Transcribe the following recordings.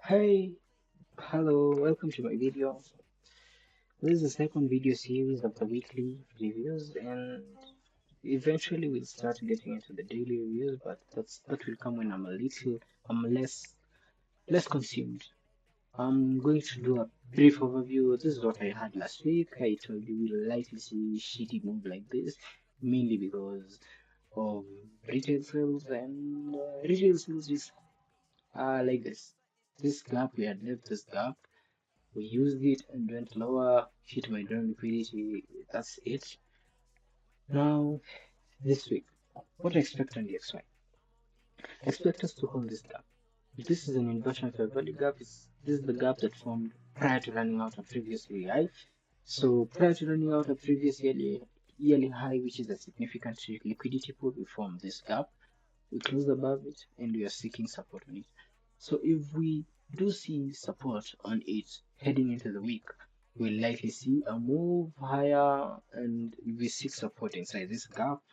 Hey, hello, welcome to my video. This is the second video series of the weekly reviews, and eventually we'll start getting into the daily reviews, but that will come when I'm less consumed. I'm going to do a brief overview. This is what I had last week. I told you we'll likely see shitty move like this, mainly because of retail sales, and retail sales is like this. This gap, we had left this gap. We used it and went lower, hit my drawn liquidity. That's it. Now, this week, what I expect on the XY? Expect us to hold this gap. This is an inversion fair value gap. This is the gap that formed prior to running out of previous yearly high. So prior to running out of previous yearly high, which is a significant liquidity pool, we formed this gap. We closed above it and we are seeking support on it. So if we do see support on it heading into the week, we'll likely see a move higher, and if we seek support inside this gap,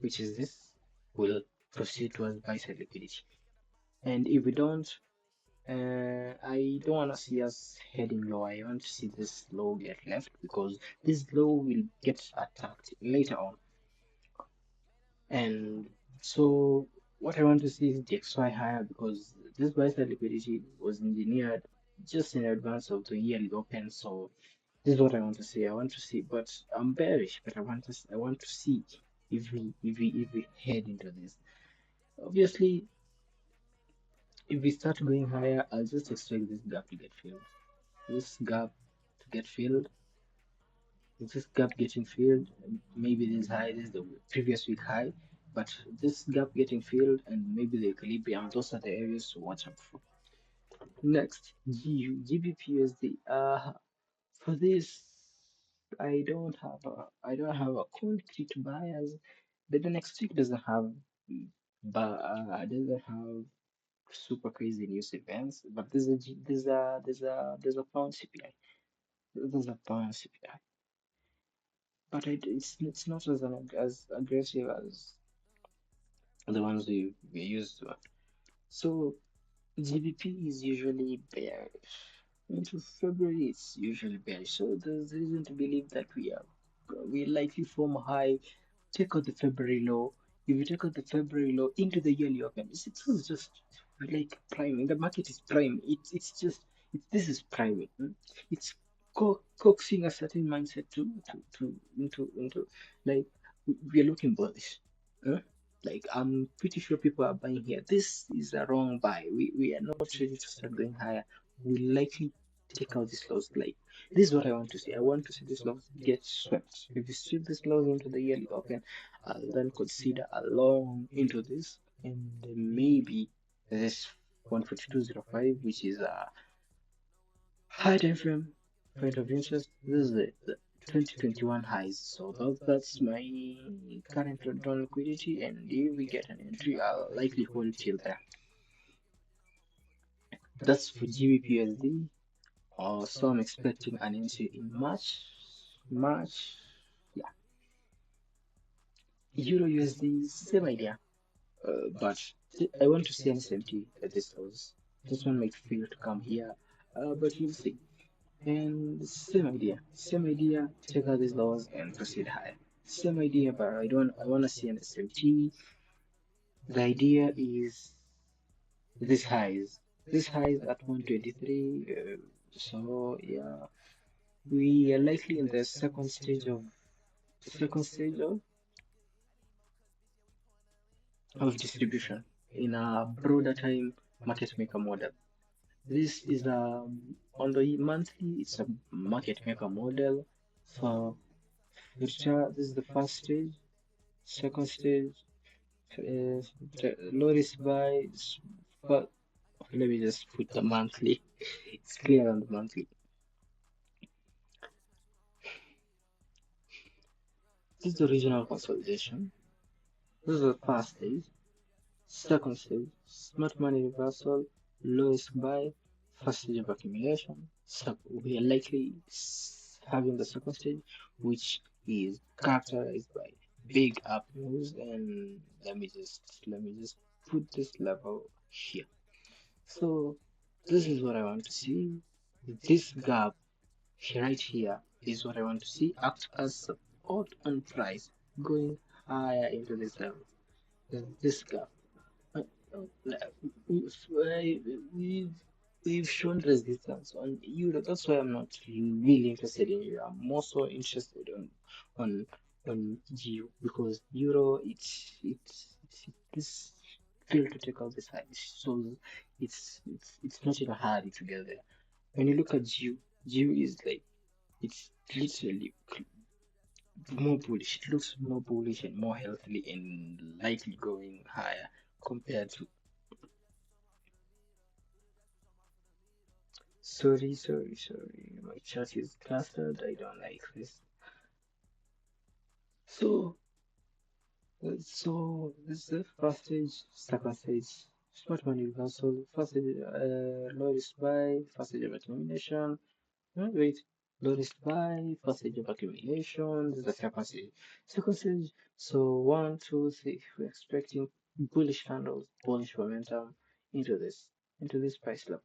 which is this, we'll proceed towards buy side liquidity. And if we don't, I don't want to see us heading low. I want to see this low get left because this low will get attacked later on. And so what I want to see is the XY higher because this buy side liquidity was engineered just in advance of the yearly open. So this is what I want to see. I want to see, but I'm bearish, but I want to see if we head into this. Obviously, if we start going higher, I'll just expect this gap to get filled. This gap to get filled. With this gap getting filled, maybe this high, this is the previous week high, but this gap getting filled and maybe the equilibrium, those are the areas to watch out for. Next, GBPUSD. For this, I don't have a concrete bias, but the next week doesn't have super crazy news events. But there's a pound CPI. There's a pound CPI. But it's not as aggressive as the ones we used to. So GBP is usually bearish. Into February, it's usually bearish. So there's reason to believe that we likely form a high, take out the February low. If you take out the February low into the yearly open, it's just like priming. The market is prime. This is priming. It's coaxing a certain mindset into like we're looking bullish. Huh? Like I'm pretty sure people are buying here. This is a wrong buy. We are not ready to start going higher. We likely take out this loss. Like this is what I want to see. I want to see this loss get swept. If you sweep this loss into the yearly open, I'll then consider a long into this, and maybe this 142.05, which is a high time frame point of interest. This is the 2021 highs. So that's my current drawn liquidity, and if we get an entry, I'll likely hold till there. That's for GBPUSD. So I'm expecting an entry in March. March, yeah. Euro USD, same idea. But I want to see an SMT at this house. This one might fail to come here, but we'll see. And same idea, check out these laws and proceed higher. Same idea, but I want to see an SMT. The idea is this highs at 123. So yeah, we are likely in the second stage of distribution in a broader time market maker model. This is on the monthly, it's a market maker model. For future, this is the first stage. Second stage is the low risk buy. But let me just put the monthly. It's clear on the monthly. This is the regional consolidation. This is the first stage. Second stage, smart money reversal, low risk buy, first stage of accumulation. So we are likely having the second stage, which is characterized by big up moves. And let me just put this level here. So This is what I want to see. This gap right here is what I want to see act as support on price going higher into this level. This gap. Uh, we've we've shown resistance on euro. That's why I'm not really interested in euro. I'm more so interested on on GU because euro it's failed to take out this high, so it's not in a hurry to get there. When you look at GU is like it's literally more bullish. It looks more bullish and more healthy and likely going higher compared to. Sorry. My chart is clustered. I don't like this. So, so this is the first stage, second stage. Smart money reversal. First stage, low risk buy. First stage of accumulation. Wait, low risk buy. First stage of accumulation. This is the second stage. Second stage. So 1, 2, 3. We're expecting bullish candles, bullish momentum into this price level,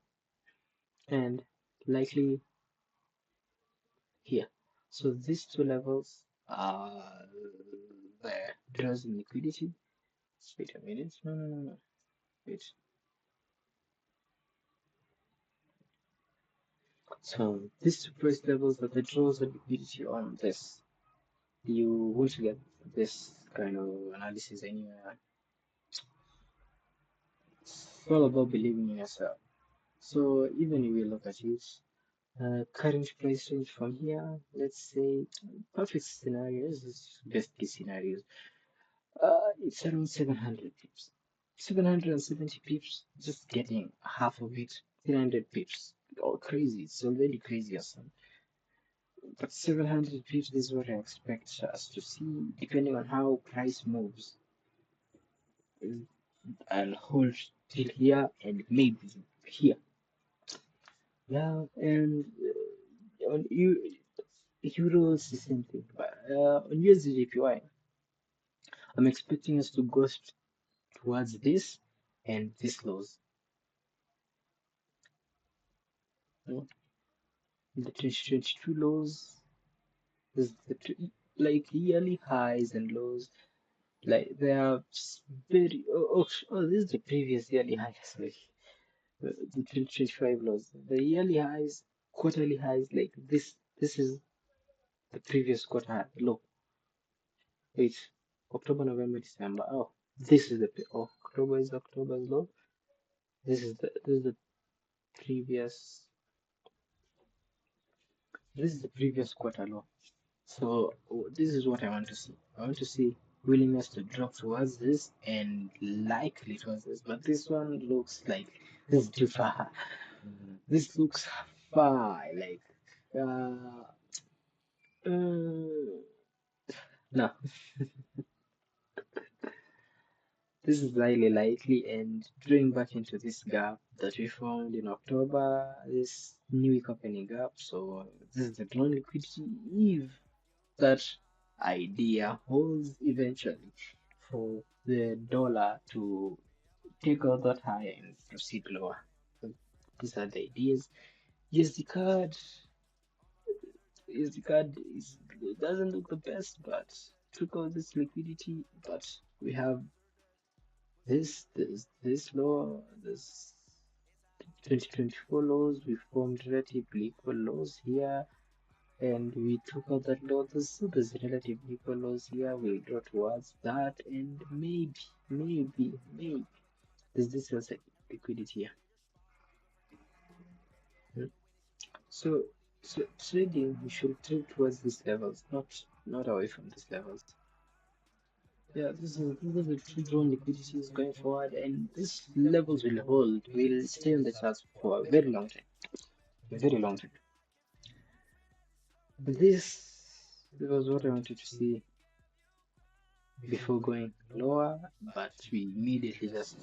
and likely here. So these two levels are the draws in liquidity. Wait a minute. No. Wait. So these two price levels are the draws in liquidity on this. You won't get this kind of analysis anywhere. It's all about believing in yourself. So even if we look at it, current price range from here, let's say perfect scenarios, best case scenarios. It's around 700 pips. 770 pips, just getting half of it. 300 pips. Oh, crazy. It's already crazy, awesome. But 700 pips is what I expect us to see, depending on how price moves. I'll hold till here and maybe here. Yeah, and on euros, the same thing. But on USD I'm expecting us to go towards this and this lows. You the 2022 lows is like yearly highs and lows. Like they are very. This is the previous yearly high. Sorry, the 2025 lows. The yearly highs, quarterly highs. Like this. This is the previous quarter high, low. Wait, October, November, December. Oh, this is the October's low. This is the previous. This is the previous quarter low. So this is what I want to see. I want to see willingness to drop towards this and likely towards this. But this one looks like this is too far. This looks far. Like uh, uh no, this is highly likely and drawing back into this gap that we found in October. This new week opening gap. So this is the ground liquidity if that idea holds eventually for the dollar to take out that high and proceed lower. So these are the ideas. Yes, the card is it doesn't look the best, but took out this liquidity. But we have this low, this 2024 lows. We formed relatively equal lows here and we took out that low. There's relatively equal lows here. We'll draw towards that, and maybe there's this also liquidity here. Hmm. So, so trading, we should trade towards these levels, not away from these levels. Yeah, this is the true drone liquidity is going forward, and these levels will hold. Will stay on the charts for a very long time, very long time. This was what I wanted to see before going lower, but we immediately just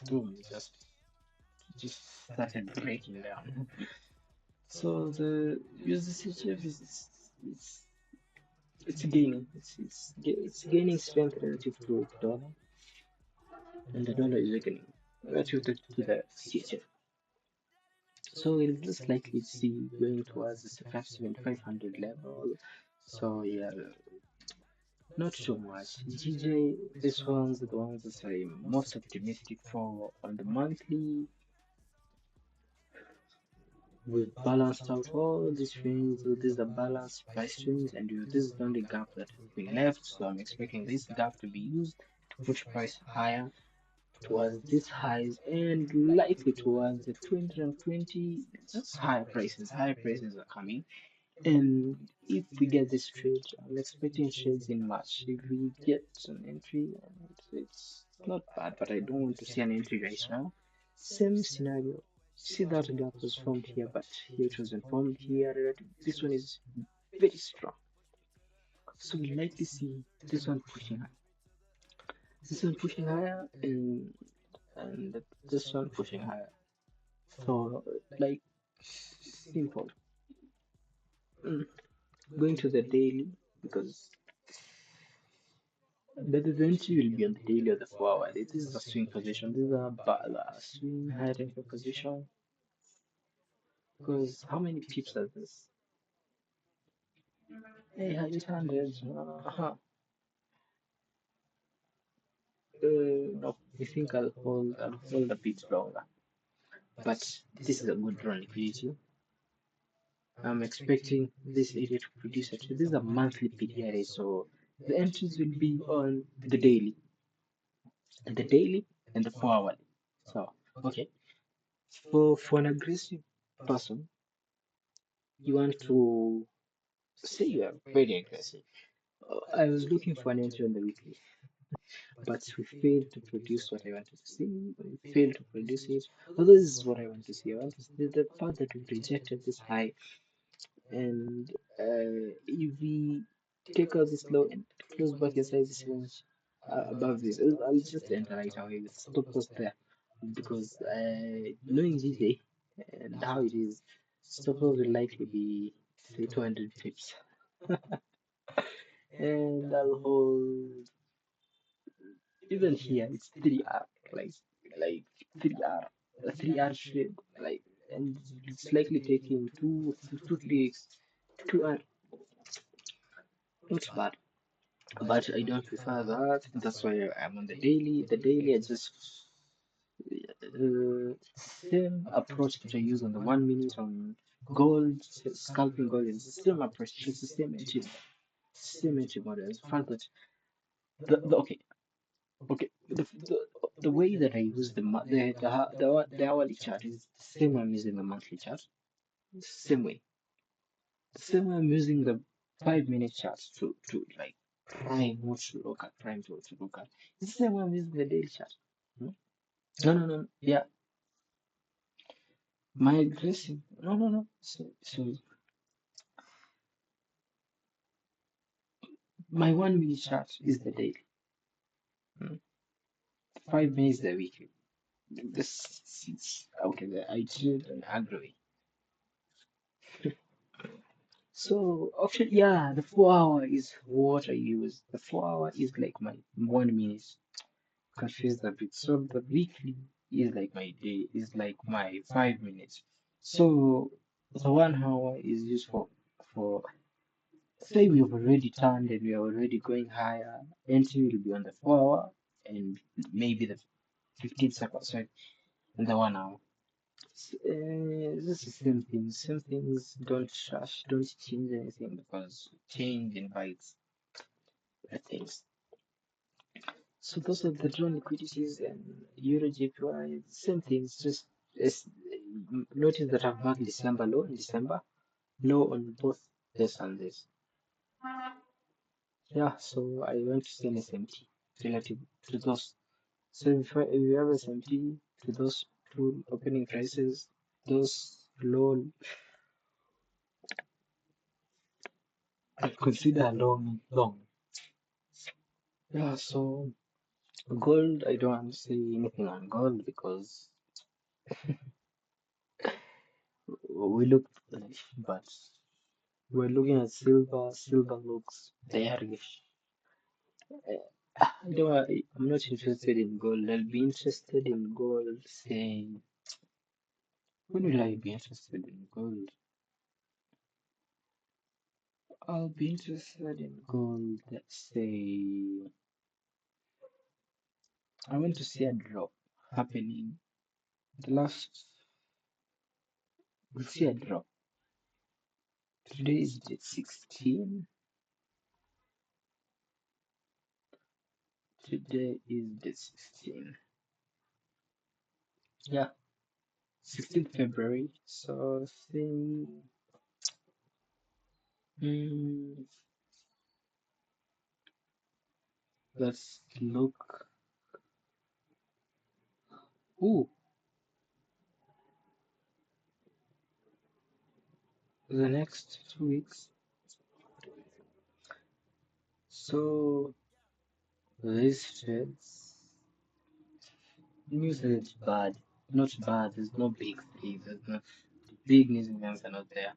boom, just started breaking down. So the USDCHF it's gaining, it's gaining strength relative to dollar, and the dollar is weakening relative to the CHF. So it is less likely to see going towards the 5,500 level. So yeah, not too much. GJ, this one's the ones that I'm most optimistic for on the monthly. We've balanced out all these things. So these are balanced price trends, and this is the only gap that has been left. So I'm expecting this gap to be used to push price higher towards these highs and likely towards the 220. Just higher prices. Higher prices are coming. And if we get this trade, I'm expecting trades in March. If we get an entry, and it's not bad, but I don't want to see an entry right now. Same scenario. See that gap was formed here, but here it wasn't formed here. This one is very strong. So we likely see this one pushing higher. This one pushing higher and this one pushing higher. So like simple. Mm, Going to the daily because but the entry will be on the daily or the 4 hour. This is a swing position. This is a swing high tempo position. Because how many pips are this? Hey, 800. No, I think I'll hold a bit longer. But this is a good run liquidity. I'm expecting this area to produce a trade. This is a monthly PDRA, so the entries will be on the daily and the 4 hour. So okay, for an aggressive person, you want to say you are very aggressive. I was looking for an entry on the weekly, but we failed to produce what I wanted to see. We failed to produce it. Although this is what I want to see. I want to see the fact that we rejected this high, and if we take out this low and close back inside this range above this, I'll just enter right away with stop loss there because knowing GJ and how it is, stop loss will likely be say 200 pips, and I'll hold even here. It's 3R, like 3R, a 3R trade, like, and it's likely taking 2 3 weeks. 2R, not bad. But I don't prefer that. That's why I'm on the daily. The daily, I just same approach that I use on the 1 minute on gold, scalping gold. It's the same approach. It's the same entry model. The fact that okay, the way that I use the hourly chart is the same I'm using the monthly chart. Same way. The same way I'm using the 5 minute charts to like prime what to look at, prime to what to look at. It's the same way I'm using the daily chart. Hmm? No, no, no. Yeah, my aggressive. No, no, no. So my 1 minute chart is the daily. Hmm? 5 minutes the weekly. This is okay. I trade an aggro. So option, yeah, the 4 hour is what I use. The 4 hour is like my 1 minute. Confused a bit. So the weekly is like my day, is like my 5 minutes. So the 1 hour is used for say we've already turned and we are already going higher. Entry will be on the 4 hour and maybe the 15 seconds, sorry, and the 1 hour. This is same things. Same things. Don't rush. Don't change anything because change invites things. So those are the drawn liquidities and Euro JPY. Same things. Just as, notice that I've marked December low in December, low on both this and this. Yeah. So I went to sell SMT relative to those. So if you have SMT to those two opening prices, those low, I consider long. Yeah, so gold, I don't want to say anything on gold because we look bullish, but we're looking at silver. Silver looks bearish. I don't. I'm not interested in gold. I'll be interested in gold, say When will I be interested in gold? I'll be interested in gold, let's say I want to see a drop happening. The last, we'll see a drop. Today is date 16. Today is date 16. Yeah, 16th February. So say, mm, let's look. Ooh, the next 2 weeks. So these trades, news is bad. Not bad. There's no big thing. There's no big news events are not there.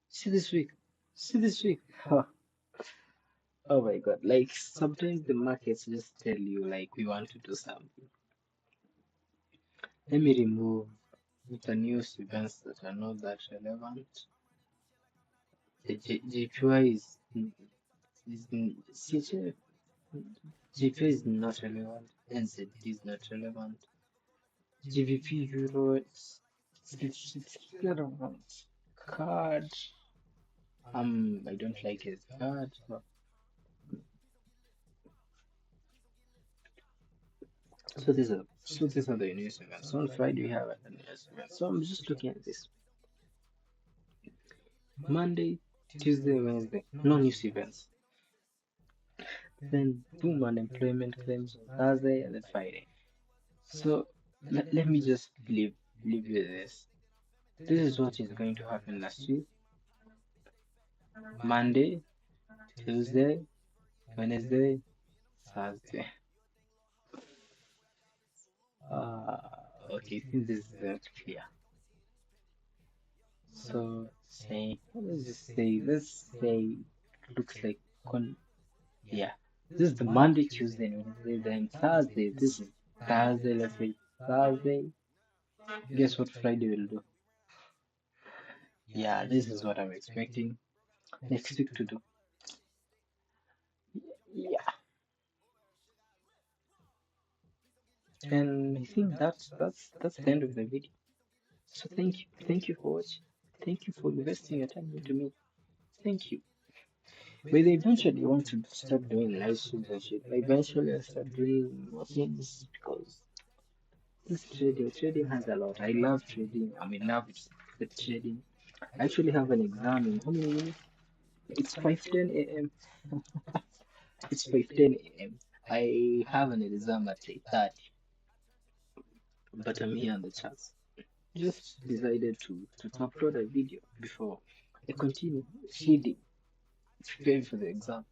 See this week. See this week. Oh my god. Like sometimes the markets just tell you like we want to do something. Let me remove the news events that are not that relevant. The GPY CHF, GPY is not relevant. NZD is not relevant. GBP Euro it's relevant. Card. I don't like his card. So these are the news events. So on Friday we have a news event. So I'm just looking at this. Monday, Tuesday, Wednesday, no news events. Then boom, unemployment claims on Thursday and then Friday. So let me just leave with this. This is what is going to happen last week. Monday, Tuesday, Wednesday, Thursday. Okay, since this is not clear. So say let's say looks like yeah. This is the Monday, Tuesday, and Wednesday, then Thursday. This is Thursday, let's say Thursday. Guess what Friday will do? Yeah, this is what I'm expecting next week to do. Yeah, and I think that's the end of the video. So thank you for watching. Thank you for investing your time into me. Thank you. But I eventually want to start doing live streams and shit. Eventually I start doing more things because this trading has a lot. I love trading. I'm in love with trading. I actually have an exam in how many minutes? It's 5:10 a.m. It's 5:10 a.m. I have an exam at 8:30, but I'm here on the chat. Just decided to upload a video before I continue reading, preparing for the exam.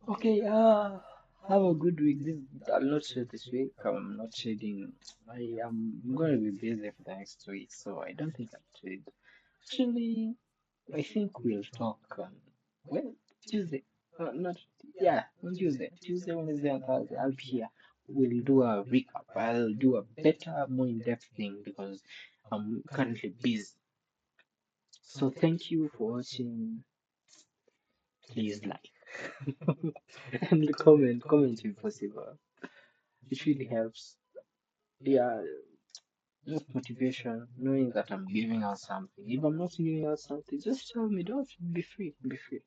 Okay, have a good week. I'll not trade this week. I'm not trading. I am going to be busy for the next week, so I don't think I'll trade. Actually, I think we'll talk on well Tuesday. Not yeah, on Tuesday, Wednesday, and Thursday. I'll be here. We'll do a recap. I'll do a better, more in-depth thing because I'm currently busy. So thank you for watching. Please like and comment if possible. It really helps. Yeah, just motivation, knowing that I'm giving out something. If I'm not giving out something, just tell me. Don't be free. Be free.